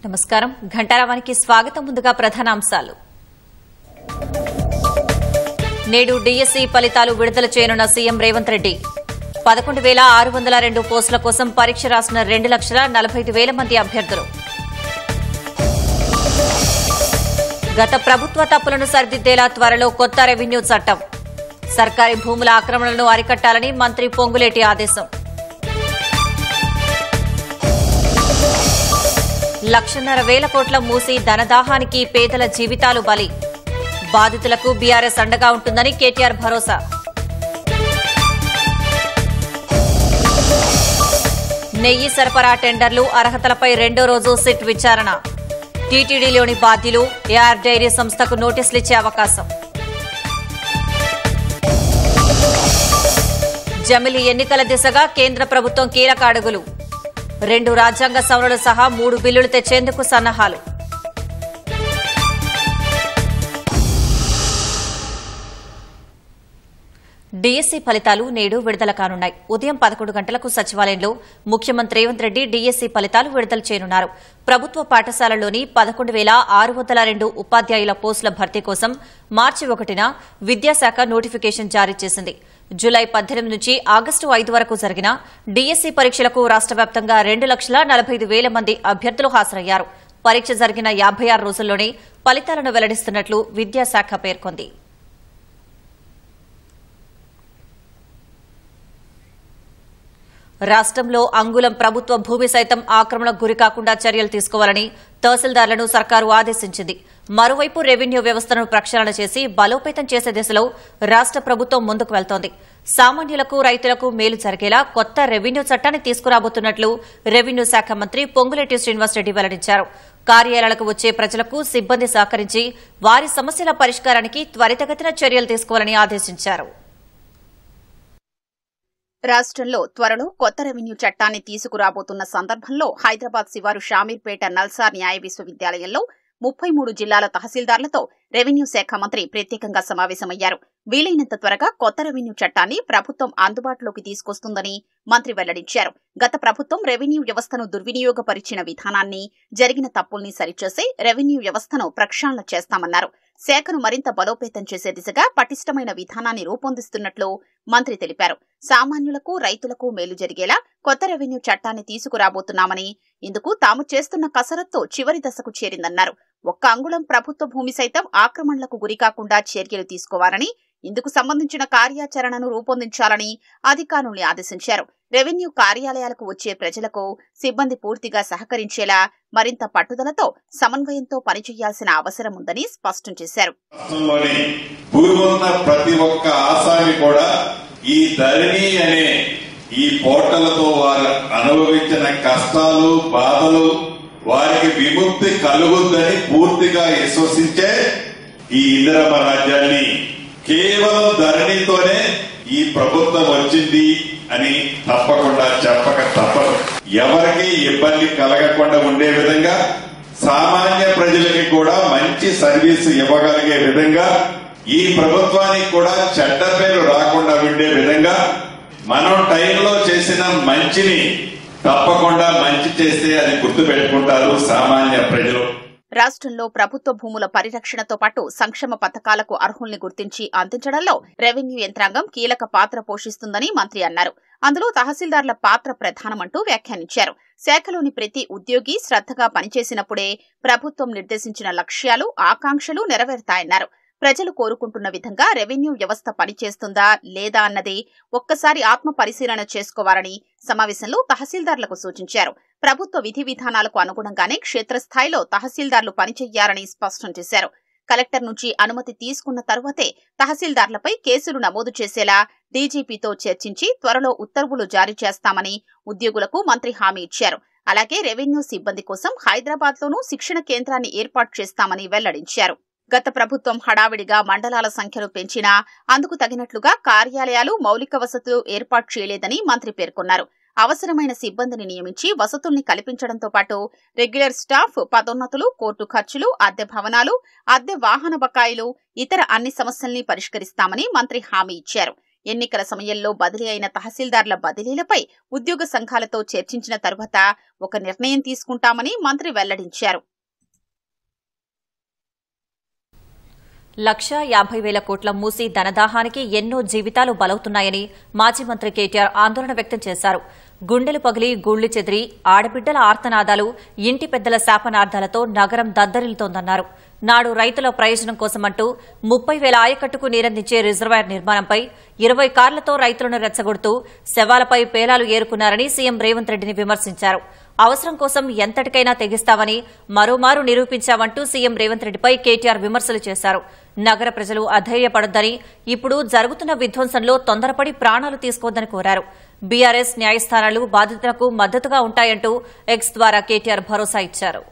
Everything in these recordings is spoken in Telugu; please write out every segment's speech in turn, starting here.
నమస్కారం ఘంటారావానికి స్వాగతం. ముందుగా ప్రధానాంశాలు. నేడు డిఎస్సి ఫలితాలు విడుదల చేయనున్న సీఎం రేవంత్ రెడ్డి. 11,602 పోస్టుల కోసం పరీక్ష రాసిన 2,45,000 మంది అభ్యర్థులు. గత ప్రభుత్వ తప్పులను సరిదిద్దేలా త్వరలో కొత్త రెవెన్యూ చట్టం. సర్కారీ భూముల ఆక్రమణలను అరికట్టాలని మంత్రి పొంగులేటి ఆదేశం. 1,50,000 కోట్ల మూసి ధనదాహానికి పేదల జీవితాలు బలి. బాధితులకు బీఆర్ఎస్ అండగా ఉంటుందని కేటీఆర్ భరోసా. నెయ్యి సరఫరా టెండర్లు అర్హతలపై రెండో రోజు సిట్ విచారణ. టీటీడీలోని బాధ్యులు ఏఆర్ డైరీ సంస్థకు నోటీసులిచ్చే అవకాశం. జమిలి ఎన్నికల దిశగా కేంద్ర ప్రభుత్వం కీలక అడుగులు. 2 రాజ్యాంగ సవరణలు సహా 3 బిల్లులు తెచ్చేందుకు సన్నాహాలు. డిఎస్సి ఫలితాలు నేడు విడుదల కానున్నాయి. ఉదయం 11 గంటలకు సచివాలయంలో ముఖ్యమంత్రి రేవంత్ రెడ్డి డిఎస్సి ఫలితాలు విడుదల చేయనున్నారు. ప్రభుత్వ పాఠశాలల్లోని 11,602 ఉపాధ్యాయుల పోస్టుల భర్తీ కోసం మార్చి 1న విద్యాశాఖ నోటిఫికేషన్ జారీ చేసింది. జూలై 18 నుంచి ఆగస్టు 5 వరకు జరిగిన డిఎస్సి పరీక్షలకు రాష్ట్ర వ్యాప్తంగా 2,45,000 మంది అభ్యర్థులు హాజరయ్యారు. పరీక్ష జరిగిన 56 రోజుల్లోనే ఫలితాలను వెల్లడిస్తున్నట్లు విద్యాశాఖ పేర్కొంది. రాష్ట్రంలో అంగుళం ప్రభుత్వ భూమి సైతం ఆక్రమణకు గురికాకుండా చర్యలు తీసుకోవాలని తహసీల్దార్లను సర్కారు ఆదేశించింది. మరోవైపు రెవెన్యూ వ్యవస్థను ప్రక్షాళన చేసి బలోపేతం చేసే దిశలో రాష్ట్ర ప్రభుత్వం ముందుకు వెళ్తోంది. సామాన్యులకు రైతులకు మేలు జరిగేలా కొత్త రెవెన్యూ చట్టాన్ని తీసుకురాబోతున్నట్లు రెవెన్యూ శాఖ మంత్రి పొంగులేటి శ్రీనివాసరెడ్డి వెల్లడించారు. కార్యాలయాలకు వచ్చే ప్రజలకు సిబ్బంది సహకరించి వారి సమస్యల పరిష్కారానికి త్వరితగతిన చర్యలు తీసుకోవాలని ఆదేశించారు. రాష్ట్రంలో త్వరలో కొత్త రెవెన్యూ చట్టాన్ని తీసుకురాబోతున్న సందర్భంలో హైదరాబాద్ శివారు షామీర్పేట నల్సార్ న్యాయ విశ్వవిద్యాలయంలో 33 జిల్లాల తహసీల్దార్లతో రెవెన్యూ శాఖ మంత్రి ప్రత్యేకంగా సమావేశమయ్యారు. వీలైనంత త్వరగా కొత్త రెవెన్యూ చట్టాన్ని ప్రభుత్వం అందుబాటులోకి తీసుకొస్తుందని మంత్రి వెల్లడించారు. గత ప్రభుత్వం రెవెన్యూ వ్యవస్థను దుర్వినియోగపరిచిన విధానాన్ని, జరిగిన తప్పుల్ని సరిచేసి రెవెన్యూ వ్యవస్థను ప్రక్షాళన చేస్తామన్నారు. శాఖను మరింత బలోపేతం చేసే దిశగా పటిష్టమైన విధానాన్ని రూపొందిస్తున్నట్లు మంత్రి తెలిపారు. సామాన్యులకు రైతులకు మేలు జరిగేలా కొత్త రెవెన్యూ చట్టాన్ని తీసుకురాబోతున్నామని, ఇందుకు తాము చేస్తున్న కసరత్తు చివరి దశకు చేరిందన్నారు. 1 అంగుళం ప్రభుత్వ భూమి సైతం ఆక్రమణలకు గురికాకుండా చర్యలు తీసుకోవాలని, ఇందుకు సంబంధించిన కార్యాచరణను రూపొందించాలని అధికారుల్ని ఆదేశించారు. రెవెన్యూ కార్యాలయాలకు వచ్చే ప్రజలకు సిబ్బంది పూర్తిగా సహకరించేలా మరింత పట్టుదలతో సమన్వయంతో పనిచేయాల్సిన అవసరం ఉందని స్పష్టం చేశారు. ప్రతి ఒక్క ఆసామి కూడా ఈ ధరణి అనే ఈ పోర్టలతో వారు అనుభవించిన కష్టాలు, బాధలు వారికి విముక్తి కలుగుద్దని పూర్తిగా విశ్వసించే ఈ ఇందిరమ్మ రాజ్యాన్ని కేవలం ధరణితోనే ఈ ప్రభుత్వం వచ్చింది అని తప్పకుండా చెప్పక తప్పదు. ఎవరికి ఇబ్బంది కలగకుండా ఉండే విధంగా, సామాన్య ప్రజలకి కూడా మంచి సర్వీసు ఇవ్వగలిగే విధంగా, ఈ ప్రభుత్వానికి కూడా చెడ్డ పేరు రాకుండా ఉండే విధంగా మనం టైంలో చేసిన మంచిని తప్పకుండా మంచి చేస్తే అది గుర్తుపెట్టుకుంటారు సామాన్య ప్రజలు. రాష్ట్రంలో ప్రభుత్వ భూముల పరిరక్షణతో పాటు సంక్షేమ పథకాలకు అర్హుల్ని గుర్తించి అందించడంలో రెవెన్యూ యంత్రాంగం కీలక పాత్ర పోషిస్తుందని మంత్రి అన్నారు. అందులో తహసీల్దార్ల పాత్ర ప్రధానమంటూ వ్యాఖ్యానించారు. శాఖలోని ప్రతి ఉద్యోగి శ్రద్దగా పనిచేసినప్పుడే ప్రభుత్వం నిర్దేశించిన లక్ష్యాలు, ఆకాంక్షలు నెరవేరుతాయన్నారు. ప్రజలు కోరుకుంటున్న విధంగా రెవెన్యూ వ్యవస్థ పనిచేస్తుందా లేదా అన్నది ఒక్కసారి ఆత్మ పరిశీలన చేసుకోవాలని సమావేశంలో తహసీల్దార్లకు సూచించారు. ప్రభుత్వ విధి విధానాలకు అనుగుణంగానే క్షేత్రస్థాయిలో తహసీల్దార్లు పనిచేయాలని స్పష్టం చేశారు. కలెక్టర్ నుంచి అనుమతి తీసుకున్న తరువాతే తహసీల్దార్లపై కేసులు నమోదు చేసేలా డీజీపీతో చర్చించి త్వరలో ఉత్తర్వులు జారీ చేస్తామని ఉద్యోగులకు మంత్రి హామీ ఇచ్చారు. అలాగే రెవెన్యూ సిబ్బంది కోసం హైదరాబాద్లోనూ శిక్షణ కేంద్రాన్ని ఏర్పాటు చేస్తామని వెల్లడించారు. గత ప్రభుత్వం హడావిడిగా మండలాల సంఖ్యను పెంచినా అందుకు తగినట్లుగా కార్యాలయాలు, మౌలిక వసతులు ఏర్పాటు చేయలేదని మంత్రి పేర్కొన్నారు. అవసరమైన సిబ్బందిని నియమించి వసతుల్ని కల్పించడంతో పాటు రెగ్యులర్ స్టాఫ్, పదోన్నతులు, కోర్టు ఖర్చులు, అద్దె భవనాలు, అద్దె వాహన బకాయిలు, ఇతర అన్ని సమస్యల్ని పరిష్కరిస్తామని మంత్రి హామీ ఇచ్చారు. ఎన్నికల సమయంలో బదిలీ అయిన తహసీల్దార్ల బదిలీలపై ఉద్యోగ సంఘాలతో చర్చించిన తరువాత ఒక నిర్ణయం తీసుకుంటామని మంత్రి వెల్లడించారు. 1,50,000 కోట్ల మూసీ ధనదాహానికి ఎన్నో జీవితాలు బలవుతున్నాయని మాజీ మంత్రి కేటీఆర్ ఆందోళన వ్యక్తం చేశారు. గుండెలు పగిలి గూళ్లు చెదిరి ఆడబిడ్డల ఆర్తనాదాలు, ఇంటి పెద్దల శాపనార్థాలతో నగరం దద్దరిల్లుతోందన్నారు. నాడు రైతుల ప్రయోజనం కోసమంటూ 30,000 ఆయకట్టుకు నీరందించే రిజర్వాయర్ నిర్మాణంపై 20 కార్లతో రైతులను రెచ్చగొడుతూ శవాలపై పేలాలు ఏరుకున్నారని సీఎం రేవంత్ రెడ్డిని విమర్శించారు. అవసరం కోసం ఎంతటికైనా తెగిస్తామని మరోమారు నిరూపించామంటూ సీఎం రేవంత్ రెడ్డిపై కేటీఆర్ విమర్శలు చేశారు. నగర ప్రజలు అధైర్యపడొద్దని, ఇప్పుడు జరుగుతున్న విధ్వంసంలో తొందరపడి ప్రాణాలు తీసుకోవద్దని కోరారు. బీఆర్ఎస్ న్యాయస్థానాలు బాధితులకు మద్దతుగా ఉంటాయంటూ ఎక్స్ ద్వారా కేటీఆర్ భరోసా ఇచ్చారు.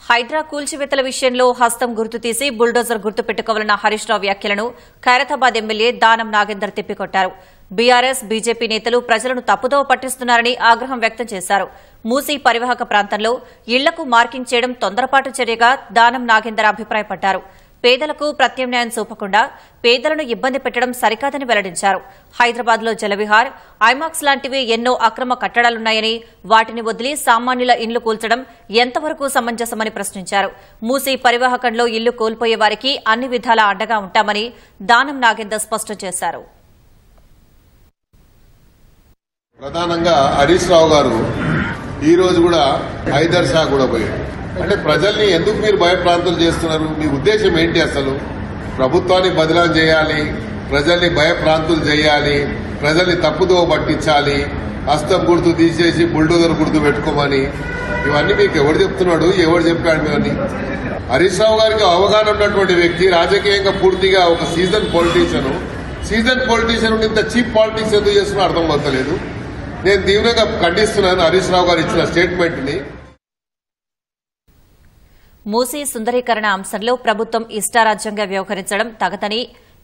హైడ్రా కూల్చివేతల విషయంలో హస్తం గుర్తు తీసి బుల్డోజర్ గుర్తు పెట్టుకోవాలన్న హరీష్ రావు వ్యాఖ్యలను Khairatabad MLA Danam Nagender తిప్పికొట్టారు. BRS, BJP నేతలు ప్రజలను తప్పుదోవ పట్టిస్తున్నారని ఆగ్రహం వ్యక్తం చేశారు. మూసీ పరివాహక ప్రాంతంలో ఇళ్లకు మార్కింగ్ చేయడం తొందరపాటు చర్యగా దానం నాగేందర్ అభిప్రాయపడ్డారు. పేదలకు ప్రత్యామ్నాయం చూపకుండా పేదలను ఇబ్బంది పెట్టడం సరికాదని వెల్లడించారు. హైదరాబాద్లో జలవిహార్, ఐమాక్స్ లాంటివి ఎన్నో అక్రమ కట్టడాలున్నాయని, వాటిని వదిలి సామాన్యుల ఇండ్లు కూల్చడం ఎంతవరకు సమంజసమని ప్రశ్నించారు. మూసీ పరివాహకంలో ఇల్లు కోల్పోయే వారికి అన్ని విధాలా అండగా ఉంటామని దానం నాగేందర్ స్పష్టం చేశారు. ప్రధానంగా హరీష్ రావు గారు ఈ రోజు కూడా హైదర్ షా కూడా పోయారు. అంటే ప్రజల్ని ఎందుకు మీరు భయప్రాంతులు చేస్తున్నారు? మీ ఉద్దేశం ఏంటి? అసలు ప్రభుత్వాన్ని బదనాం చేయాలి, ప్రజల్ని భయప్రాంతులు చేయాలి, ప్రజల్ని తప్పుదోవ పట్టించాలి, హస్తం గుర్తు తీసేసి బుల్డోజర్ గుర్తు పెట్టుకోమని ఇవన్నీ మీకు ఎవరు చెప్తున్నాడు? ఎవరు చెప్పాడు? ఇవన్నీ హరీష్ రావు గారికి అవగాహన ఉన్నటువంటి వ్యక్తి, రాజకీయంగా పూర్తిగా ఒక సీజన్ పొలిటీషియన్ ఇంత చీప్ పాలిటిక్స్ ఎందుకు చేస్తున్నా అర్థం అవుతలేదు. నేను తీవ్రంగా ఖండిస్తున్నాను హరీష్ రావు గారు ఇచ్చిన స్టేట్మెంట్ ని. మూసీ సుందరీకరణ అంశంలో ప్రభుత్వం ఇష్టారాజ్యంగా వ్యవహరించడం తగదని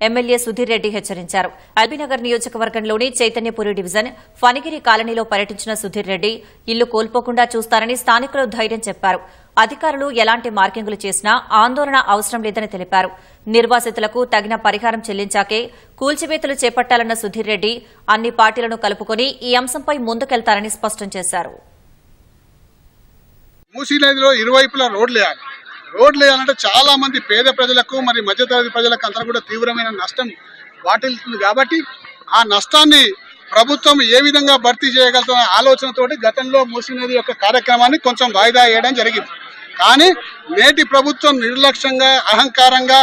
ఎమ్మెల్యే సుధీర్ రెడ్డి హెచ్చరించారు. ఎల్బీనగర్ నియోజకవర్గంలోని చైతన్యపురి డివిజన్ ఫణిగిరి కాలనీలో పర్యటించిన సుధీర్ రెడ్డి ఇల్లు కోల్పోకుండా చూస్తారని స్థానికులు ధైర్యం చెప్పారు. అధికారులు ఎలాంటి మార్కింగులు చేసినా ఆందోళన అవసరం లేదని తెలిపారు. నిర్వాసితులకు తగిన పరిహారం చెల్లించాకే కూల్చివేతలు చేపట్టాలన్న సుధీర్ రెడ్డి అన్ని పార్టీలను కలుపుకుని ఈ అంశంపై ముందుకెళ్తారని స్పష్టం చేశారు. మూసీ నదిలో ఇరువైపులా రోడ్లు వేయాలంటే చాలా మంది పేద ప్రజలకు మరి మధ్యతరగతి ప్రజలకు అంతా కూడా తీవ్రమైన నష్టం వాటిల్తుంది. కాబట్టి ఆ నష్టాన్ని ప్రభుత్వం ఏ విధంగా భర్తీ చేయగలుగుతున్న ఆలోచనతోటి గతంలో మూసీ నది యొక్క కార్యక్రమాన్ని కొంచెం వాయిదా వేయడం జరిగింది. కానీ నేటి ప్రభుత్వం నిర్లక్ష్యంగా, అహంకారంగా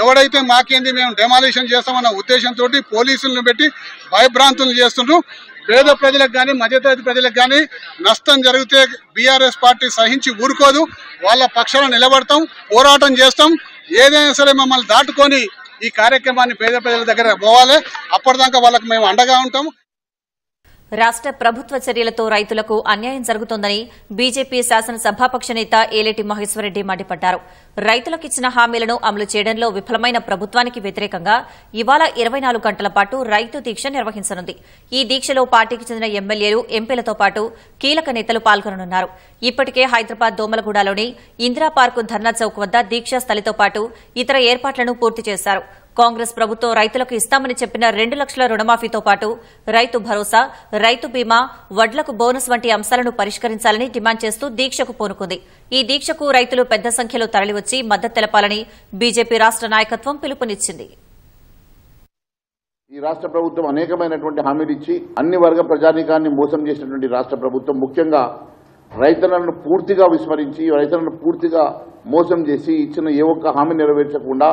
ఎవడైతే మాకేంది మేము డెమాలిషన్ చేస్తామన్న ఉద్దేశంతో పోలీసులను పెట్టి భయభ్రాంతులు చేస్తుండ్రు. పేద ప్రజలకు కానీ మధ్యతరగతి ప్రజలకు కానీ నష్టం జరిగితే బీఆర్ఎస్ పార్టీ సహించి ఊరుకోదు. వాళ్ళ పక్షాన నిలబడతాం, పోరాటం చేస్తాం. ఏదైనా సరే మమ్మల్ని దాటుకొని ఈ కార్యక్రమాన్ని పేద ప్రజల దగ్గర పోవాలి. అప్పటిదాకా వాళ్ళకు మేము అండగా ఉంటాం. రాష్ట ప్రభుత్వ చర్యలతో రైతులకు అన్యాయం జరుగుతోందని బీజేపీ శాసనసభాపక్ష నేత ఏలేటి మహేశ్వరరెడ్డి మండిపడ్డారు. రైతులకిచ్చిన హామీలను అమలు చేయడంలో విఫలమైన ప్రభుత్వానికి వ్యతిరేకంగా ఇవాళ 24 గంటల పాటు రైతు దీక్ష నిర్వహించనుంది. ఈ దీక్షలో పార్టీకి చెందిన ఎమ్మెల్యేలు, ఎంపీలతో పాటు కీలక నేతలు పాల్గొననున్నారు. ఇప్పటికే హైదరాబాద్ దోమలగూడలోని ఇందిరా పార్కు ధర్నా చౌక్ వద్ద దీక్షా స్థలితో పాటు ఇతర ఏర్పాట్లను పూర్తి చేశారు. కాంగ్రెస్ ప్రభుత్వం రైతులకు ఇస్తామని చెప్పిన 2 లక్షల రుణమాఫీతో పాటు రైతు భరోసా, రైతు బీమా, వడ్లకు బోనస్ వంటి అంశాలను పరిష్కరించాలని డిమాండ్ చేస్తూ దీక్షకు పూనుకుంది. ఈ దీక్షకు రైతులు పెద్ద సంఖ్యలో తరలివచ్చి మద్దతు తెలపాలని బీజేపీ రాష్ట నాయకత్వం పిలుపునిచ్చింది. ఈ రాష్ట్ర ప్రభుత్వం అనేకమైనటువంటి హామీలు ఇచ్చి అన్ని వర్గ ప్రజానీకాన్ని మోసం చేసినటువంటి రాష్ట్ర ప్రభుత్వం ముఖ్యంగా రైతులను పూర్తిగా విస్మరించి, రైతులను పూర్తిగా మోసం చేసి ఇచ్చిన ఏ ఒక్క హామీ నెరవేర్చకుండా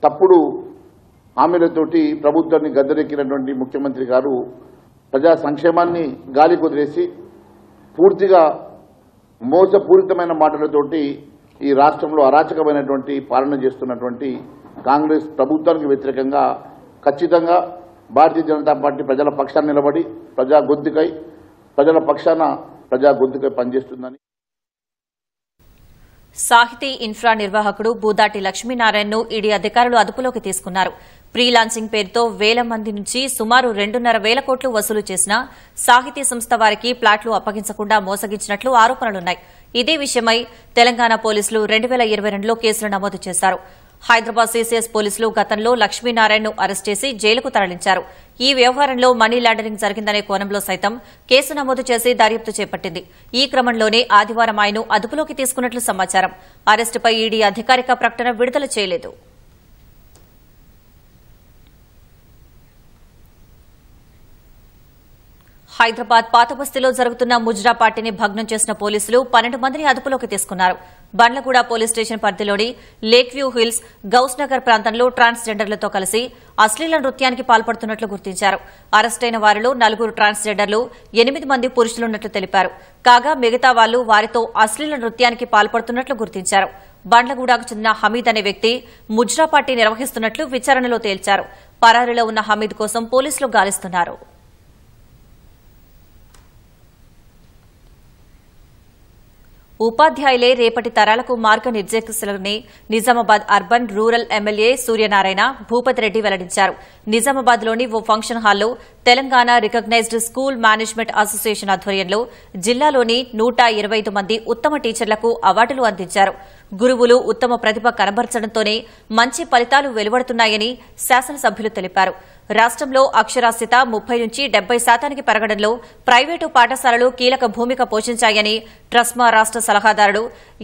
తప్పుడు హామీలతోటి ప్రభుత్వాన్ని గద్దెనెక్కినటువంటి ముఖ్యమంత్రి గారు ప్రజా సంక్షేమాన్ని గాలి కుదిరేసి పూర్తిగా మోసపూరితమైన మాటలతోటి ఈ రాష్ట్రంలో అరాచకమైనటువంటి పాలన చేస్తున్నటువంటి కాంగ్రెస్ ప్రభుత్వానికి వ్యతిరేకంగా ఖచ్చితంగా భారతీయ జనతా పార్టీ ప్రజల పక్షాన్ని నిలబడి ప్రజా గొంతుకై పనిచేస్తుందని. సాహితీ ఇన్ఫ్రా నిర్వాహకుడు బూదాటి లక్ష్మీనారాయణను ఈడీ అధికారులు అదుపులోకి తీసుకున్నారు. ప్రీ లాంచింగ్ పేరుతో వేల మంది నుంచి సుమారు 2.5 కోట్లు వసూలు చేసిన సాహితీ సంస్థ వారికి ప్లాట్లు అప్పగించకుండా మోసగించినట్లు ఆరోపణలున్నాయి. ఇదే విషయమై తెలంగాణ పోలీసులు 2022లో కేసులు నమోదు చేశారు. హైదరాబాద్ సీసీఎస్ పోలీసులు గతంలో లక్ష్మీనారాయణను అరెస్ట్ చేసి జైలుకు తరలించారు. ఈ వ్యవహారంలో మనీ లాండరింగ్ జరిగిందనే కోణంలో సైతం కేసు నమోదు చేసి దర్యాప్తు చేపట్టింది. ఈ క్రమంలోనే ఆదివారం ఆయన్ను అదుపులోకి తీసుకున్నట్లు సమాచారం. అరెస్టుపై ఈడీ అధికారిక ప్రకటన విడుదల చేయలేదు. హైదరాబాద్ పాతబస్తీలో జరుగుతున్న ముజ్రా పార్టీని భగ్నం చేసిన పోలీసులు 12 మందిని అదుపులోకి తీసుకున్నారు. బండ్లగూడ పోలీస్ స్టేషన్ పరిధిలోని lake view hills, Gouse Nagar ప్రాంతంలో ట్రాన్స్జెండర్లతో కలిసి అశ్లీల నృత్యానికి పాల్పడుతున్నట్లు గుర్తించారు. అరెస్టైన వారిలో 4 ట్రాన్స్జెండర్లు, 8 మంది పురుషులున్నట్లు తెలిపారు. కాగా మిగతా వాళ్లు వారితో అశ్లీల నృత్యానికి పాల్పడుతున్నట్లు గుర్తించారు. బండ్లగూడకు చెందిన హమీద్ అనే వ్యక్తి ముజ్రా పార్టీ నిర్వహిస్తున్నట్లు విచారణలో తేల్చారు. పరారీలో ఉన్న హమీద్ కోసం పోలీసులు గాలిస్తున్నారు. ఉపాధ్యాయులే రేపటి తరాలకు మార్గనిర్దేశకులని Nizamabad urban rural MLA Suryanarayana Bhupathi Reddy వెల్లడించారు. నిజామాబాద్లోని ఓ ఫంక్షన్ హాల్లో Telangana recognised school management association ఆధ్వర్యంలో జిల్లాలోని 125 మంది ఉత్తమ టీచర్లకు అవార్డులు అందించారు. గురువులు ఉత్తమ ప్రతిభ కనబర్చడంతోనే మంచి ఫలితాలు వెలువడుతున్నాయని శాసనసభ్యులు తెలిపారు. రాష్టంలో అక్షరాస్యత 30 నుంచి 70% పెరగడంలో ప్రైవేటు పాఠశాలలు కీలక భూమిక పోషించాయని ట్రస్మా రాష్ట సలహాదారుడు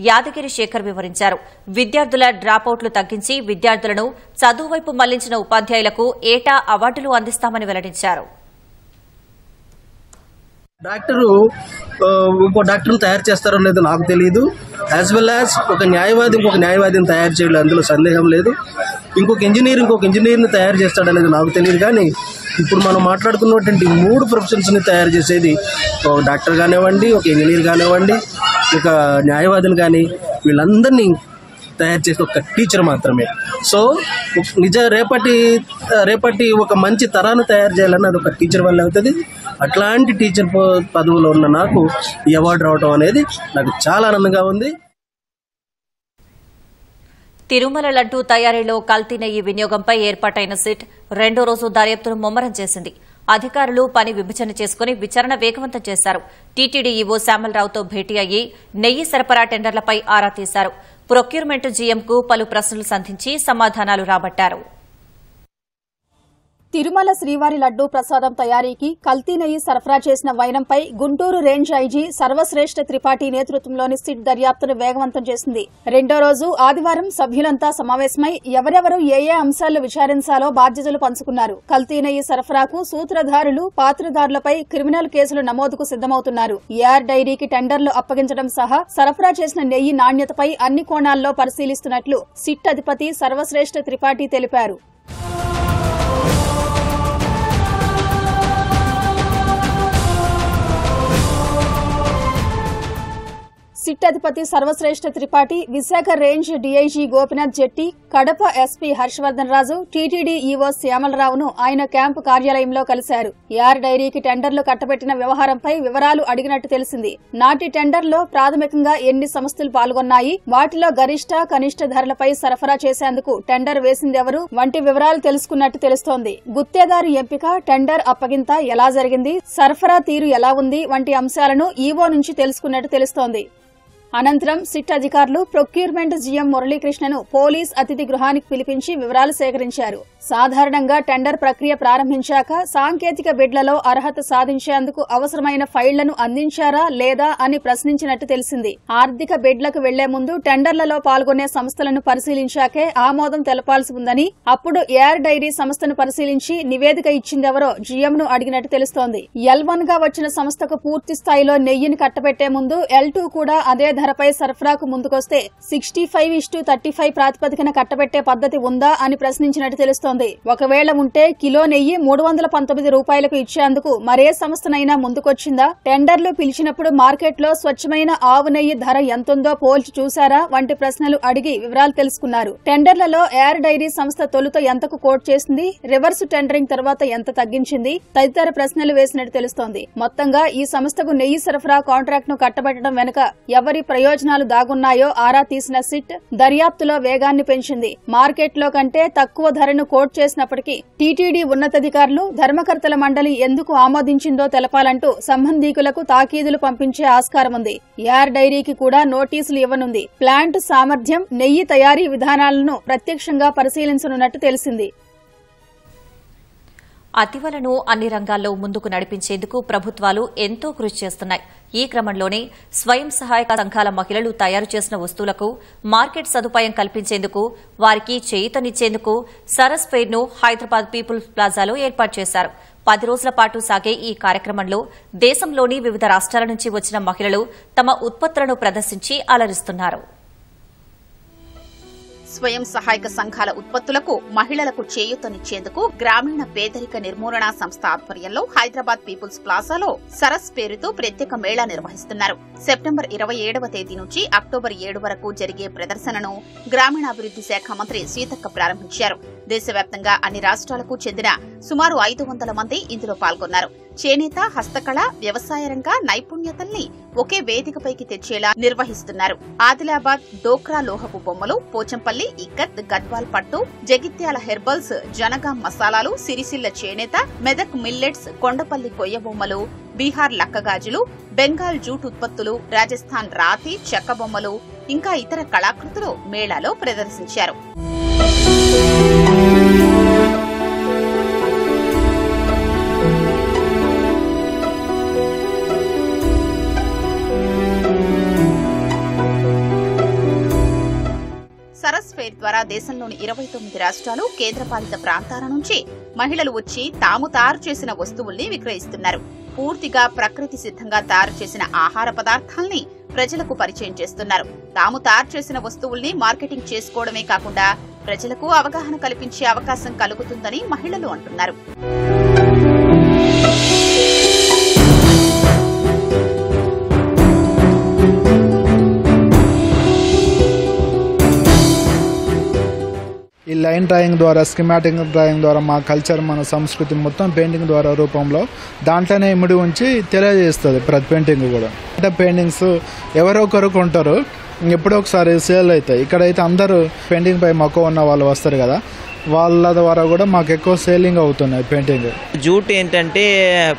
యాదగిరి శేఖర్ వివరించారు. విద్యార్థుల డ్రాపౌట్లు తగ్గించి విద్యార్థులను చదువువైపు మళ్లించిన ఉపాధ్యాయులకు ఏటా అవార్డులు అందిస్తామని వెల్లడించారు. ఇంకో డాక్టర్ని తయారు చేస్తారో లేదో నాకు తెలియదు. యాజ్ వెల్ యాజ్ ఒక న్యాయవాది ఇంకొక న్యాయవాదిని తయారు చేయడం అందులో సందేహం లేదు. ఇంకొక ఇంజనీర్ని తయారు చేస్తాడనేది నాకు తెలియదు. కానీ ఇప్పుడు మనం మాట్లాడుకున్నటువంటి 3 ప్రొఫెషన్స్ని తయారు చేసేది ఒక డాక్టర్ కానివ్వండి, ఒక ఇంజనీర్ కానివ్వండి, ఒక న్యాయవాదిని కానీ వీళ్ళందరినీ తయారు చేసే ఒక టీచర్ మాత్రమే. సో రేపటి ఒక మంచి తరాన్ని తయారు చేయాలని అది ఒక టీచర్ వల్ల అవుతుంది. అట్లాంటి టీచర్ పదవిలో ఉన్న నాకు ఈ అవార్డు రావడం అనేది నాకు చాలా ఆనందంగా ఉంది. తిరుమల లడ్డూ తయారీలో కల్తీ నెయ్యి వినియోగంపై ఏర్పాటైన సిట్ 2వ రోజు దర్యాప్తును ముమ్మరం చేసింది. అధికారులు పని విభజన చేసుకుని విచారణ వేగవంతం చేశారు. టీటీడీ ఈవో శ్యామలరావుతో భేటీ అయ్యి నెయ్యి సరఫరా టెండర్లపై ఆరా తీశారు. ప్రొక్యూర్మెంట్ జీఎంకు పలు ప్రశ్నలు సంధించి సమాధానాలు రాబట్టారు. తిరుమల శ్రీవారి లడ్డూ ప్రసాదం తయారీకి కల్తీ నెయ్యి సరఫరా చేసిన వైనంపై గుంటూరు రేంజ్ ఐజీ సర్వశ్రేష్ఠ త్రిపాఠి నేతృత్వంలోని సిట్ దర్యాప్తును వేగవంతం చేసింది. 2వ రోజు ఆదివారం సభ్యులంతా సమావేశమై ఎవరెవరు ఏ అంశాలు విచారించాలో బాధ్యతలు పంచుకున్నారు. కల్తీ నెయ్యి సరఫరాకు సూత్రధారులు, పాత్రధారులపై క్రిమినల్ కేసులు నమోదుకు సిద్దమవుతున్నారు. ఏఆర్ డైరీకి టెండర్లు అప్పగించడం సహా సరఫరా చేసిన నెయ్యి నాణ్యతపై అన్ని కోణాల్లో పరిశీలిస్తున్నట్లు సిట్ అధిపతి సర్వశ్రేష్ఠ త్రిపాఠి తెలిపారు. సిట్ అధిపతి సర్వశ్రేష్ఠ త్రిపాఠి, విశాఖ రేంజ్ డీఐజీ గోపినాథ్ జెట్టి, కడప ఎస్పీ హర్షవర్ధన్ రాజు, టీటీడీ ఈవో శ్యామలరావును ఆయన క్యాంపు కార్యాలయంలో కలిశారు. ఏఆర్ డైరీకి టెండర్లు కట్టబెట్టిన వ్యవహారంపై వివరాలు అడిగినట్టు తెలిసింది. నాటి టెండర్లో ప్రాథమికంగా ఎన్ని సంస్థలు పాల్గొన్నాయి, వాటిలో గరిష్ట, కనిష్ట ధరలపై సరఫరా చేసేందుకు టెండర్ వేసిందెవరు వంటి వివరాలు తెలుసుకున్నట్టు తెలుస్తోంది. గుత్తేదారు ఎంపిక, టెండర్ అప్పగింత ఎలా జరిగింది, సరఫరా తీరు ఎలా ఉంది వంటి అంశాలను ఈవో నుంచి తెలుసుకున్నట్టు తెలుస్తోంది. అనంతరం సిట్ అధికారులు ప్రొక్యూర్మెంట్ జీఎం మురళీకృష్ణను పోలీస్ అతిథి గృహానికి పిలిపించి వివరాలు సేకరించారు. సాధారణంగా టెండర్ ప్రక్రియ ప్రారంభించాక సాంకేతిక బిడ్లలో అర్హత సాధించేందుకు అవసరమైన ఫైళ్లను అందించారా లేదా అని ప్రశ్నించినట్టు తెలిసింది. ఆర్థిక బిడ్లకు వెళ్లే ముందు టెండర్లలో పాల్గొనే సంస్థలను పరిశీలించాకే ఆమోదం తెలపాల్సి ఉందని, అప్పుడు ఏఆర్ డైరీ సంస్థను పరిశీలించి నివేదిక ఇచ్చిందెవరో జీఎంను అడిగినట్టు తెలుస్తోంది. L1 గా వచ్చిన సంస్థకు పూర్తి స్థాయిలో నెయ్యిని కట్టబెట్టే ముందు L2 కూడా అదే ధరపై సరఫరాకు ముందుకొస్తే 65:35 ప్రాతిపదికన కట్టబెట్టే పద్ధతి ఉందా అని ప్రశ్నించినట్టు తెలుస్తోంది. ఒకవేళ ఉంటే కిలో నెయ్యి 319 రూపాయలకు ఇచ్చేందుకు మరే సంస్థనైనా ముందుకొచ్చిందా, టెండర్లు పిలిచినప్పుడు మార్కెట్లో స్వచ్ఛమైన ఆవు నెయ్యి ధర ఎంతుందో పోల్చి చూశారా వంటి ప్రశ్నలు అడిగి వివరాలు తెలుసుకున్నారు. టెండర్లలో ఏఆర్ డైరీ సంస్థ తొలుత ఎంతకు కోట్ చేసింది, రివర్స్ టెండరింగ్ తర్వాత ఎంత తగ్గించింది తదితర ప్రశ్నలు వేసినట్టు తెలుస్తోంది. మొత్తంగా ఈ సంస్థకు నెయ్యి సరఫరా కాంట్రాక్ట్ ను కట్టబెట్టడం వెనుక ఎవరి ప్రయోజనాలు దాగున్నాయో ఆరా తీసిన సిట్ దర్యాప్తులో వేగాన్ని పెంచింది. మార్కెట్లో కంటే తక్కువ ధరను కోట్ చేసినప్పటికీ టీటీడీ ఉన్నతాధికారులు ధర్మకర్తల మండలి ఎందుకు ఆమోదించిందో తెలపాలంటూ సంబంధీకులకు తాకీదులు పంపించే ఆస్కారం ఉంది. యార్ డైరీకి కూడా నోటీసులు ఇవ్వనుంది. ప్లాంట్ సామర్థ్యం, నెయ్యి తయారీ విధానాలను ప్రత్యక్షంగా పరిశీలించనున్నట్టు తెలిసింది. అతివలను అన్ని రంగాల్లో ముందుకు నడిపించేందుకు ప్రభుత్వాలు ఎంతో కృషి చేస్తున్నాయి. ఈ క్రమంలోనే స్వయం సహాయక సంఘాల మహిళలు తయారు చేసిన వస్తువులకు మార్కెట్ సదుపాయం కల్పించేందుకు, వారికి చేయూతనిచ్చేందుకు సరస్ ఫెయిర్ను హైదరాబాద్ పీపుల్స్ ప్లాజాలో ఏర్పాటు చేశారు. 10 రోజుల పాటు సాగే ఈ కార్యక్రమంలో దేశంలోని వివిధ రాష్ట్రాల నుంచి వచ్చిన మహిళలు తమ ఉత్పత్తులను ప్రదర్శించి అలరిస్తున్నారు. స్వయం సహాయక సంఘాల ఉత్పత్తులకు మహిళలకు చేయూతనిచ్చేందుకు గ్రామీణ పేదరిక నిర్మూలన సంస్థ ఆధ్వర్యంలో హైదరాబాద్ పీపుల్స్ ప్లాజాలో సరస్ పేరుతో ప్రత్యేక మేళా నిర్వహిస్తున్నారు. సెప్టెంబర్ 27వ తేదీ నుంచి అక్టోబర్ 7 వరకు జరిగే ప్రదర్శనను గ్రామీణాభివృద్ది శాఖ మంత్రి సీతక్క ప్రారంభించారు. దేశవ్యాప్తంగా అన్ని రాష్ట్రాలకు చెందిన సుమారు 500 మంది ఇందులో పాల్గొన్నారు. చేనేత, హస్తకళ, వ్యవసాయ రంగ నైపుణ్యతల్ని ఒకే వేదికపైకి తెచ్చేలా నిర్వహిస్తున్నారు. ఆదిలాబాద్ డోక్రా లోహపు బొమ్మలు, పోచంపల్లి ఇక్కత్, గద్వాల్ పట్టు, జగిత్యాల హెర్బల్స్, జనగాం మసాలాలు, సిరిసిల్ల చేనేత, మెదక్ మిల్లెట్స్, కొండపల్లి కొయ్య బొమ్మలు, బీహార్ లక్కగాజులు, బెంగాల్ జూట్ ఉత్పత్తులు, రాజస్థాన్ రాతి, చెక్క బొమ్మలు ఇంకా ఇతర కళాకృతులు మేళాలో ప్రదర్శించారు. సరస్ ఫెయిర్ ద్వారా దేశంలోని 29 రాష్ట్రాలు, కేంద్రపాలిత ప్రాంతాల నుంచి మహిళలు వచ్చి తాము తయారు చేసిన వస్తువుల్ని విక్రయిస్తున్నారు. పూర్తిగా ప్రకృతి సిద్ధంగా తయారు చేసిన ఆహార పదార్థాల్ని ప్రజలకు పరిచయం చేస్తున్నారు. తాము తయారు చేసిన వస్తువుల్ని మార్కెటింగ్ చేసుకోవడమే కాకుండా ప్రజలకు అవగాహన కల్పించే అవకాశం కలుగుతుందని మహిళలు అంటున్నారు. ఈ లైన్ డ్రాయింగ్ ద్వారా, స్కిమాటిక్ డ్రాయింగ్ ద్వారా మా కల్చర్, మన సంస్కృతి మొత్తం పెయింటింగ్ ద్వారా రూపంలో దాంట్లోనే ఇమిడి ఉంచి తెలియజేస్తుంది. ప్రతి పెయింటింగ్ కూడా అంటే పెయింటింగ్స్ ఎవరో ఒకరు కొంటారు, ఎప్పుడో ఒకసారి సేల్ అవుతాయి. ఇక్కడైతే అందరూ పెయింటింగ్ పై మక్కువ ఉన్న వాళ్ళు వస్తారు కదా, వాళ్ళ ద్వారా కూడా మాకు ఎక్కువ సేలింగ్ అవుతున్నాయి పెయింటింగ్. జూట్ ఏంటంటే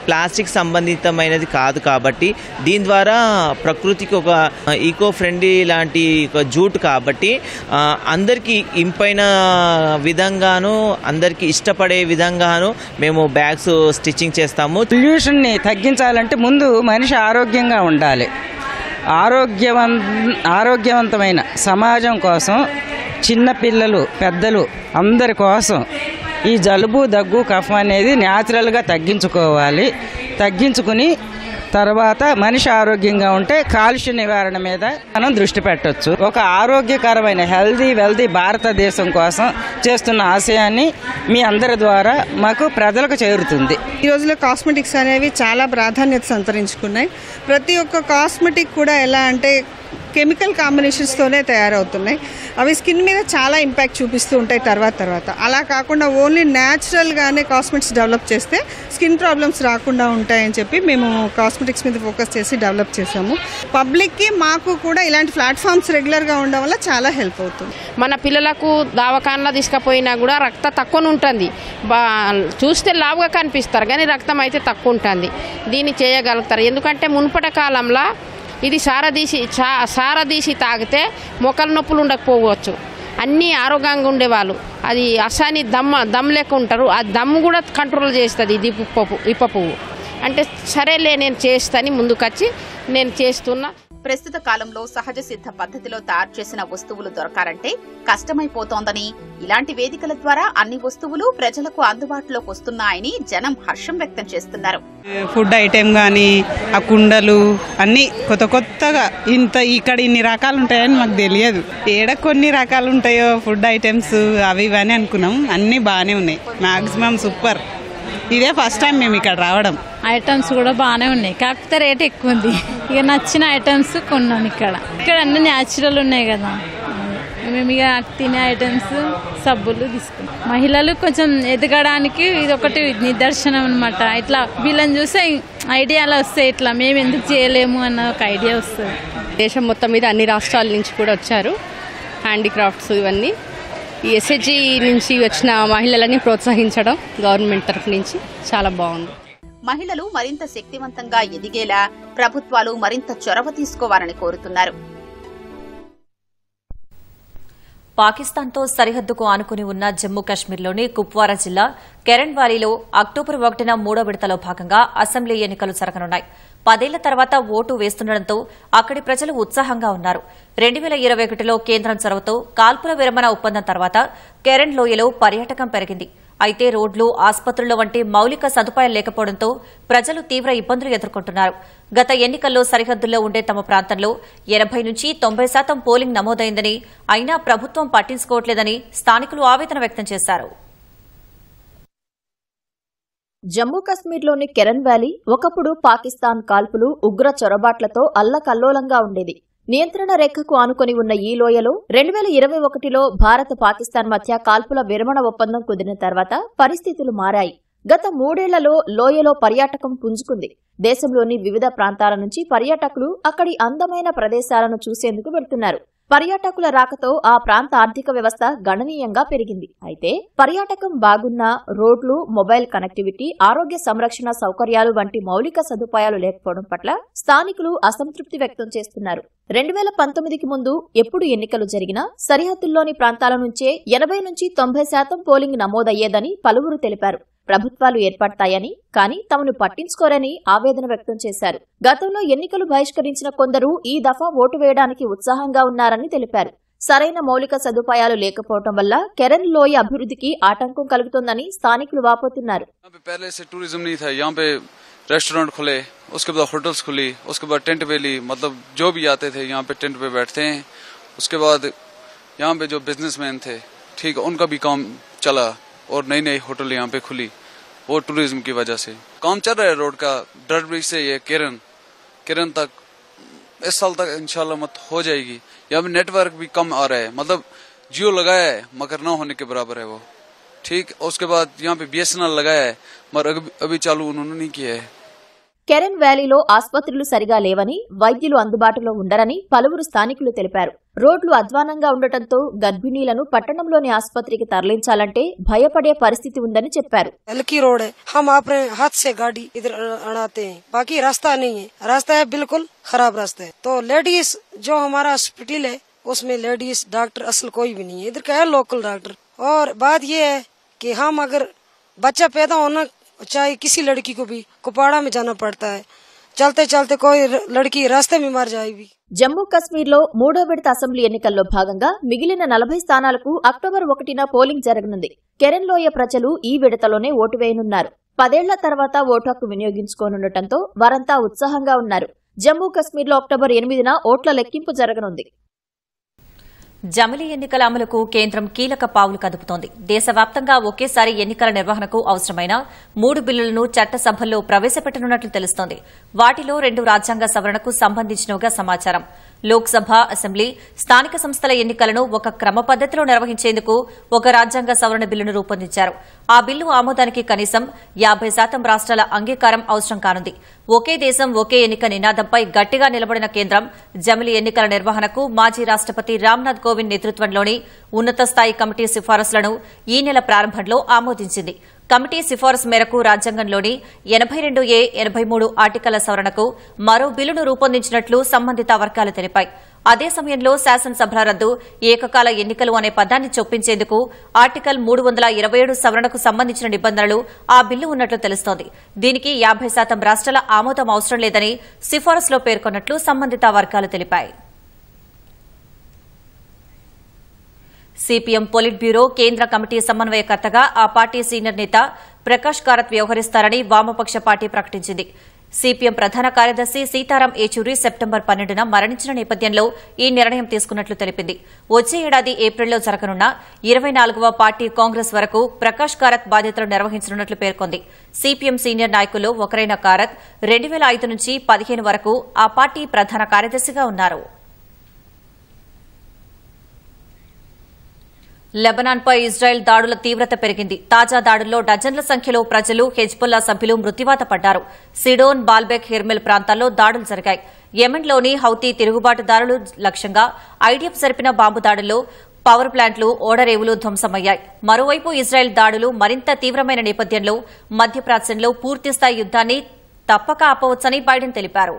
ప్లాస్టిక్ సంబంధితమైనది కాదు కాబట్టి దీని ద్వారా ప్రకృతికి ఒక ఈకో ఫ్రెండ్లీ లాంటి ఒక జూట్ కాబట్టి అందరికీ ఇంపైన విధంగాను, అందరికీ ఇష్టపడే విధంగాను మేము బ్యాగ్స్ స్టిచ్చింగ్ చేస్తాము. పొల్యూషన్ని తగ్గించాలంటే ముందు మనిషి ఆరోగ్యంగా ఉండాలి. ఆరోగ్యవంతమైన సమాజం కోసం చిన్నపిల్లలు, పెద్దలు అందరి కోసం ఈ జలుబు, దగ్గు, కఫం అనేది న్యాచురల్గా తగ్గించుకోవాలి. తగ్గించుకుని తర్వాత మనిషి ఆరోగ్యంగా ఉంటే కాలుష్య నివారణ మీద మనం దృష్టి పెట్టవచ్చు. ఒక ఆరోగ్యకరమైన వెల్దీ భారతదేశం కోసం చేస్తున్న ఆశయాన్ని మీ అందరి ద్వారా మాకు ప్రజలకు చేరుతుంది. ఈ రోజుల్లో కాస్మెటిక్స్ అనేవి చాలా ప్రాధాన్యత సంతరించుకున్నాయి. ప్రతి ఒక్క కాస్మెటిక్ కూడా ఎలా అంటే కెమికల్ కాంబినేషన్స్తోనే తయారవుతున్నాయి. అవి స్కిన్ మీద చాలా ఇంపాక్ట్ చూపిస్తూ ఉంటాయి తర్వాత. అలా కాకుండా ఓన్లీ న్యాచురల్గానే కాస్మెటిక్స్ డెవలప్ చేస్తే స్కిన్ ప్రాబ్లమ్స్ రాకుండా ఉంటాయని చెప్పి మేము కాస్మెటిక్స్ మీద ఫోకస్ చేసి డెవలప్ చేసాము. పబ్లిక్కి మాకు కూడా ఇలాంటి ప్లాట్ఫామ్స్ రెగ్యులర్గా ఉండడం వల్ల చాలా హెల్ప్ అవుతుంది. మన పిల్లలకు దవాఖానలో తీసుకుపోయినా కూడా రక్తం తక్కువ ఉంటుంది. చూస్తే లావుగా కనిపిస్తారు కానీ రక్తం అయితే తక్కువ ఉంటుంది. దీన్ని చేయగలుగుతారు. ఎందుకంటే మునుపటి కాలంలో ఇది సారదీసి తాగితే మొక్కల నొప్పులు ఉండకపోవచ్చు, అన్నీ ఆరోగ్యంగా ఉండేవాళ్ళు. అది అసాని దమ్ లెక్క ఉంటారు. ఆ దమ్ము కూడా కంట్రోల్ చేస్తుంది ఇది ఇప్ప పువ్వు. అంటే సరేలే నేను చేస్తాను ముందుకొచ్చి నేను చేస్తున్నా. ప్రస్తుత కాలంలో సహజ సిద్ధ పద్ధతిలో తయారు చేసిన వస్తువులు దొరకాలంటే కష్టమైపోతోందని, ఇలాంటి వేదికల ద్వారా అన్ని వస్తువులు ప్రజలకు అందుబాటులోకి వస్తున్నాయని జనం హర్షం వ్యక్తం చేస్తున్నారు. ఫుడ్ ఐటెం కానీ ఆ కుండలు అన్ని కొత్తగా ఇక్కడ ఇన్ని రకాలు ఉంటాయని మాకు తెలియదు. ఏడ కొన్ని రకాలు ఉంటాయో ఫుడ్ ఐటమ్స్ అవి ఇవని అనుకున్నాం. అన్ని బాగానే ఉన్నాయి. Maximum super. ఇదే ఫస్ట్ టైం మేము ఇక్కడ రావడం. ఐటమ్స్ కూడా బాగానే ఉన్నాయి, కాకపోతే రేట్ ఎక్కువ ఉంది. ఇక నచ్చిన ఐటమ్స్ కొన్నాను. ఇక్కడ అన్ని న్యాచురల్ ఉన్నాయి కదా, మేము ఇక తినే ఐటమ్స్ సబ్బులు తీసుకున్నాం. మహిళలు కొంచెం ఎదగడానికి ఇది ఒకటి నిదర్శనం అనమాట. ఇట్లా వీళ్ళని చూస్తే ఐడియాలు వస్తాయి, ఇట్లా మేము ఎందుకు చేయలేము అన్న ఒక ఐడియా వస్తుంది. దేశం మొత్తం మీద అన్ని రాష్ట్రాల నుంచి కూడా వచ్చారు. హ్యాండీక్రాఫ్ట్స్ ఇవన్నీ ఈ ఎస్హెచ్జి నుంచి వచ్చిన మహిళలని ప్రోత్సహించడం గవర్నమెంట్ తరఫు నుంచి చాలా బాగుంది. మహిళలు మరింత శక్తివంతంగా ఎదిగేలా ప్రభుత్వాలు మరింత చొరవ తీసుకోవాలని కోరుతున్నారు. పాకిస్తాన్తో సరిహద్దుకు ఆనుకుని ఉన్న జమ్మూ కశ్మీర్లోని కుప్వారా జిల్లా కెరన్ వ్యాలీలో అక్టోబర్ 1న 3వ విడతలో భాగంగా అసెంబ్లీ ఎన్నికలు జరగనున్నాయి. 10 ఏళ్ల తర్వాత ఓటు వేస్తుండటంతో అక్కడి ప్రజలు ఉత్సాహంగా ఉన్నారు. 2021లో కేంద్రం చొరవతో కాల్పుల విరమణ ఒప్పందం తర్వాత కెరన్ లోయలో పర్యాటకం పెరిగింది. అయితే రోడ్లు, ఆసుపత్రుల వంటి మౌలిక సదుపాయాలు లేకపోవడంతో ప్రజలు తీవ్ర ఇబ్బందులు ఎదుర్కొంటున్నారు. గత ఎన్నికల్లో సరిహద్దుల్లో ఉండే తమ ప్రాంతంలో 80 నుంచి 90% పోలింగ్ నమోదైందని, అయినా ప్రభుత్వం పట్టించుకోవట్లేదని స్థానికులు ఆవేదన వ్యక్తం చేశారు. జమ్మూ కశ్మీర్లోని కెరన్ వ్యాలీ ఒకప్పుడు పాకిస్తాన్ కాల్పులు, ఉగ్ర చొరబాట్లతో అల్లకల్లోలంగా ఉండేది. నియంత్రణ రేఖకు ఆనుకొని ఉన్న ఈ లోయలో 2021లో భారత్ పాకిస్తాన్ మధ్య కాల్పుల విరమణ ఒప్పందం కుదిరిన తర్వాత పరిస్థితులు మారాయి. గత 3 ఏళ్లలో లోయలో పర్యాటకం పుంజుకుంది. దేశంలోని వివిధ ప్రాంతాల నుంచి పర్యాటకులు అక్కడి అందమైన ప్రదేశాలను చూసేందుకు వెళ్తున్నారు. పర్యాటకుల రాకతో ఆ ప్రాంత ఆర్థిక వ్యవస్థ గణనీయంగా పెరిగింది. అయితే పర్యాటకం బాగున్నా రోడ్లు, మొబైల్ కనెక్టివిటీ, ఆరోగ్య సంరక్షణ సౌకర్యాలు వంటి మౌలిక సదుపాయాలు లేకపోవడం పట్ల స్థానికులు అసంతృప్తి వ్యక్తం చేస్తున్నారు. 2019కి ముందు ఎప్పుడు ఎన్నికలు జరిగినా సరిహద్దుల్లోని ప్రాంతాల నుంచే 80 నుంచి 90% పోలింగ్ నమోదయ్యేదని పలువురు తెలిపారు. ప్రభుత్వాలు ఏర్పడతాయని, కానీ తమను పట్టించుకోరని ఆవేదన వ్యక్తం చేశారు. గతంలో ఎన్నికలు బహిష్కరించిన కొందరు ఈ దఫా ఓటు వేయడానికి ఉత్సాహంగా ఉన్నారని తెలిపారు. సరైన మౌలిక సదుపాయాలు లేకపోవడం వల్ల కెరన్ లోయ అభివృద్ధికి ఆటంకం కలుగుతోందని స్థానికులు వాపోతున్నారు. रेस्टोरेंट खुले, उसके बाद होटल्स खुली, उसके बाद टेंट वैली, मतलब जो भी आते थे यहाँ पे टेंट पे बैठते हैं. उसके बाद यहाँ पे जो बिजनेसमैन थे, ठीक, उनका भी काम चला और नई नई होटल यहाँ पे खुली, वो टूरिज्म की वजह से काम चल रहा है. रोड का डर ब्रिज से ये केरन तक इस साल तक इंशाल्लाह मत हो जाएगी. यहाँ पे नेटवर्क भी कम आ रहा है, मतलब जियो लगाया है मगर न होने के बराबर है वो, ठीक. उसके बाद यहाँ पे BSNL लगाया है मगर अभी चालू उन्होंने नहीं किया है. కెరన్ వ్యాలీలో ఆసుపత్రులు సరిగా లేవని, వైద్యులు అందుబాటులో ఉండరని పలువురు స్థానికులు తెలిపారు. రోడ్లు అధ్వానంగా ఉండటంతో గర్భిణీలను పట్టణంలోని ఆసుపత్రికి తరలించాలంటే భయపడే పరిస్థితి ఉందని చెప్పారు. हल्की रोड है, हम अपने हाथ से गाड़ी इधर आते हैं, बाकी रास्ता नहीं है. रास्ता है बिल्कुल खराब रास्ता है. तो लेडीज जो हमारा हॉस्पिटल है उसमें लेडीज डॉक्टर असल कोई भी नहीं है. इधर का है लोकल डॉक्टर. और बात ये है कि हम अगर बच्चा पैदा होना चाहे किसी लड़की को भी कुपाड़ा में जाना पड़ता है. चलते चलते कोई लड़की रास्ते में मर जाएगी. జమ్మూ కశ్మీర్లో 3వ విడత అసెంబ్లీ ఎన్నికల్లో భాగంగా మిగిలిన 40 స్థానాలకు అక్టోబర్ 1న పోలింగ్ జరగనుంది. కెరన్ లోయ ప్రజలు ఈ విడతలోనే ఓటు వేయనున్నారు. 10 ఏళ్ల తర్వాత ఓటు హక్కు వినియోగించుకోనుండటంతో వారంతా ఉత్సాహంగా ఉన్నారు. జమ్మూ కశ్మీర్లో అక్టోబర్ 8న ఓట్ల లెక్కింపు జరగనుంది. జమిలీ ఎన్నికల అమలుకు కేంద్రం కీలక పావులు కదుపుతోంది. దేశవ్యాప్తంగా ఒకేసారి ఎన్నికల నిర్వహణకు అవసరమైన 3 బిల్లులను చట్టసభల్లో ప్రవేశపెట్టనున్నట్లు తెలుస్తోంది. వాటిలో 2 రాజ్యాంగ సవరణకు సంబంధించినవిగా సమాచారం. లోక్సభ, అసెంబ్లీ, స్థానిక సంస్థల ఎన్నికలను ఒక క్రమ పద్దతిలో నిర్వహించేందుకు ఒక రాజ్యాంగ సవరణ బిల్లును రూపొందించారు. ఆ బిల్లు ఆమోదానికి కనీసం 50% రాష్ట్రాల అంగీకారం అవసరం కానుంది. ఒకే దేశం ఒకే ఎన్నిక నినాదంపై గట్టిగా నిలబడిన కేంద్రం జమిలీ ఎన్నికల నిర్వహణకు మాజీ రాష్టపతి రామ్నాథ్ కోవింద్ నేతృత్వంలోని ఉన్నత స్థాయి కమిటీ సిఫారసులను ఈ నెల ప్రారంభంలో ఆమోదించింది. కమిటీ సిఫారసు మేరకు రాజ్యాంగంలోని 82A, 83 ఆర్టికళ్ల సవరణకు మరో బిల్లును రూపొందించినట్లు సంబంధిత వర్గాలు తెలిపాయి. అదే సమయంలో శాసనసభల రద్దు, ఏకకాల ఎన్నికలు అనే పదాన్ని చొప్పించేందుకు ఆర్టికల్ 327 సవరణకు సంబంధించిన నిబంధనలు ఆ బిల్లు ఉన్నట్లు తెలుస్తోంది. దీనికి 50% రాష్ట్రాల ఆమోదం అవసరం లేదని సిఫారసులో పేర్కొన్నట్లు సంబంధిత వర్గాలు తెలిపాయి. సిపిఎం పొలిట్ బ్యూరో కేంద్ర కమిటీ సమన్వయకర్తగా ఆ పార్టీ సీనియర్ నేత ప్రకాష్ కారత్ వ్యవహరిస్తారని వామపక్ష పార్టీ ప్రకటించింది. సిపిఎం ప్రధాన కార్యదర్శి సీతారాం ఏచూరి సెప్టెంబర్ 12న మరణించిన నేపథ్యంలో ఈ నిర్ణయం తీసుకున్నట్లు తెలిపింది. వచ్చే ఏడాది ఏప్రిల్లో జరగనున్న 24వ పార్టీ కాంగ్రెస్ వరకు ప్రకాష్ కారత్ బాధ్యతలు నిర్వహించనున్నట్లు పేర్కొంది. సిపిఎం సీనియర్ నాయకుల్లో ఒకరైన కారత్ 2005 నుంచి 2015 వరకు ఆ పార్టీ ప్రధాన కార్యదర్శిగా ఉన్నారు. లెబనాన్పై ఇజ్రాయెల్ దాడుల తీవ్రత పెరిగింది. తాజా దాడుల్లో డజన్ల సంఖ్యలో ప్రజలు, హెజ్బుల్లా సభ్యులు మృత్యువాత పడ్డారు. సిడోన్, బాల్బెక్, హిర్మెల్ ప్రాంతాల్లో దాడులు జరిగాయి. యెమెన్లోని హౌతీ తిరుగుబాటుదారులు లక్ష్యంగా ఐడిఎఫ్ జరిపిన బాంబు దాడుల్లో పవర్ ప్లాంట్లు, ఓడరేవులు ధ్వంసమయ్యాయి. మరోవైపు ఇజ్రాయెల్ దాడులు మరింత తీవ్రమైన నేపథ్యంలో మధ్యప్రాచ్యంలో పూర్తిస్థాయి యుద్దాన్ని తప్పక ఆపవచ్చని బైడెన్ తెలిపారు.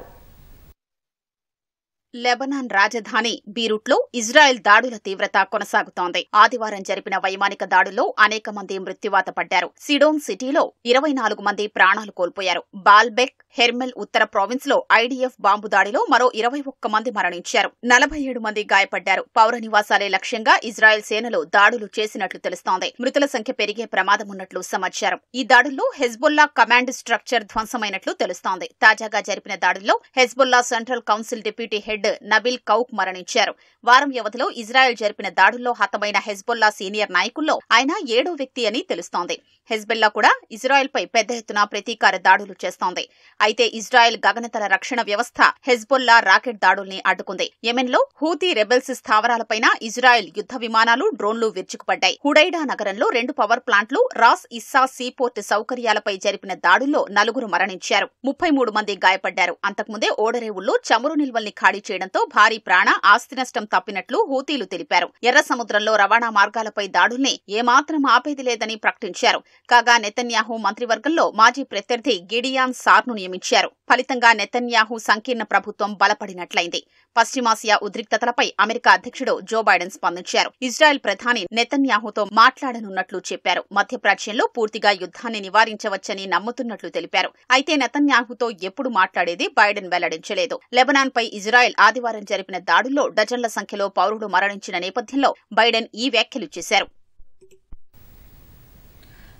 లెబనాన్ రాజధాని బీరూట్లో ఇజ్రాయెల్ దాడుల తీవ్రత కొనసాగుతోంది. ఆదివారం జరిపిన వైమానిక దాడుల్లో అనేక మంది మృత్యువాత పడ్డారు. సిడోన్ సిటీలో 24 మంది ప్రాణాలు కోల్పోయారు. బాల్బెక్, హెర్మెల్ ఉత్తర ప్రావిన్స్ లో ఐడీఎఫ్ బాంబు దాడిలో మరో 21 మంది మరణించారు. 47 మంది గాయపడ్డారు. పౌర నివాసాలే లక్ష్యంగా ఇజ్రాయెల్ సేనలు దాడులు చేసినట్లు తెలుస్తోంది. మృతుల సంఖ్య పెరిగే ప్రమాదమున్నట్లు సమాచారం. ఈ దాడుల్లో హెజ్బుల్లా కమాండ్ స్ట్రక్చర్ ధ్వంసమైనట్లు తెలుస్తోంది. తాజాగా జరిపిన దాడుల్లో Hezbollah central council deputy head Nabil Kaouk మరణించారు. వారం వ్యవధిలో ఇజ్రాయెల్ జరిపిన దాడుల్లో హతమైన హెజ్బుల్లా సీనియర్ నాయకుల్లో ఆయన 7వ వ్యక్తి అని తెలుస్తోంది. హెజ్బుల్లా కూడా ఇజ్రాయెల్ పై పెద్ద ఎత్తున ప్రతీకార దాడులు చేస్తోంది. అయితే ఇజ్రాయెల్ గగనతల రక్షణ వ్యవస్థ హెజ్బుల్లా రాకెట్ దాడుల్ని అడ్డుకుంది. యెమెన్లో హూతీ రెబెల్స్ స్థావరాలపైన ఇజ్రాయెల్ యుద్ద విమానాలు, డ్రోన్లు విరుచుకుపడ్డాయి. హుడైడా నగరంలో 2 పవర్ ప్లాంట్లు, రాస్ ఇస్సా సీపోర్ట్ సౌకర్యాలపై జరిపిన దాడుల్లో 4 మరణించారు. 33 మంది గాయపడ్డారు. అంతకుముందే ఓడరేవుల్లో చమురు నిల్వల్ని ఖాళీ చేయడంతో భారీ ప్రాణ, ఆస్తి నష్టం తప్పినట్లు హూతీలు తెలిపారు. ఎర్ర సముద్రంలో రవాణా మార్గాలపై దాడుల్ని ఏమాత్రం ఆపేది లేదని ప్రకటించారు. కాగా నెతన్యాహు మంత్రివర్గంలో మాజీ ప్రత్యర్థి గిడియాన్ సార్ను నియమించారు. ఫలితంగా నెతన్యాహు సంకీర్ణ ప్రభుత్వం బలపడినట్లయింది. పశ్చిమాసియా ఉద్రిక్తతలపై అమెరికా అధ్యక్షుడు జో బైడెన్ స్పందించారు. ఇజ్రాయెల్ ప్రధాని నెతన్యాహుతో మాట్లాడనున్నట్లు చెప్పారు. మధ్యప్రాచ్యంలో పూర్తిగా యుద్ధాన్ని నివారించవచ్చని నమ్ముతున్నట్లు తెలిపారు. అయితే నెతన్యాహుతో ఎప్పుడు మాట్లాడేది బైడెన్ వెల్లడించలేదు. లెబనాన్పై ఇజ్రాయెల్ ఆదివారం జరిపిన దాడుల్లో డజన్ల సంఖ్యలో పౌరులు మరణించిన నేపథ్యంలో బైడెన్ ఈ వ్యాఖ్యలు చేశారు.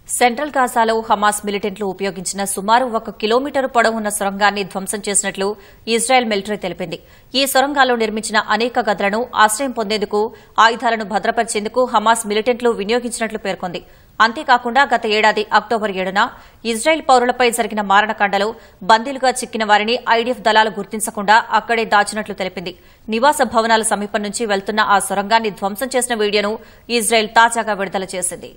సెంట్రల్ గాజాలో హమాస్ మిలిటెంట్లు ఉపయోగించిన సుమారు 1 కిలోమీటరు పొడవున్న సొరంగాన్ని ధ్వంసం చేసినట్లు ఇజ్రాయెల్ మిలిటరీ తెలిపింది. ఈ సొరంగాల్లో నిర్మించిన అనేక గదులను ఆశ్రయం పొందేందుకు, ఆయుధాలను భద్రపరిచేందుకు హమాస్ మిలిటెంట్లు వినియోగించినట్లు పేర్కొంది. అంతేకాకుండా గత ఏడాది అక్టోబర్ 7న ఇజ్రాయెల్ పౌరులపై జరిగిన మారణకాండలో బందీలుగా చిక్కిన వారిని ఐడీఎఫ్ దళాలు గుర్తించకుండా అక్కడే దాచినట్లు తెలిపింది. నివాస భవనాల సమీపం నుంచి వెళ్తున్న ఆ సొరంగాన్ని ధ్వంసం చేసిన వీడియోను ఇజ్రాయెల్ తాజాగా విడుదల చేసింది.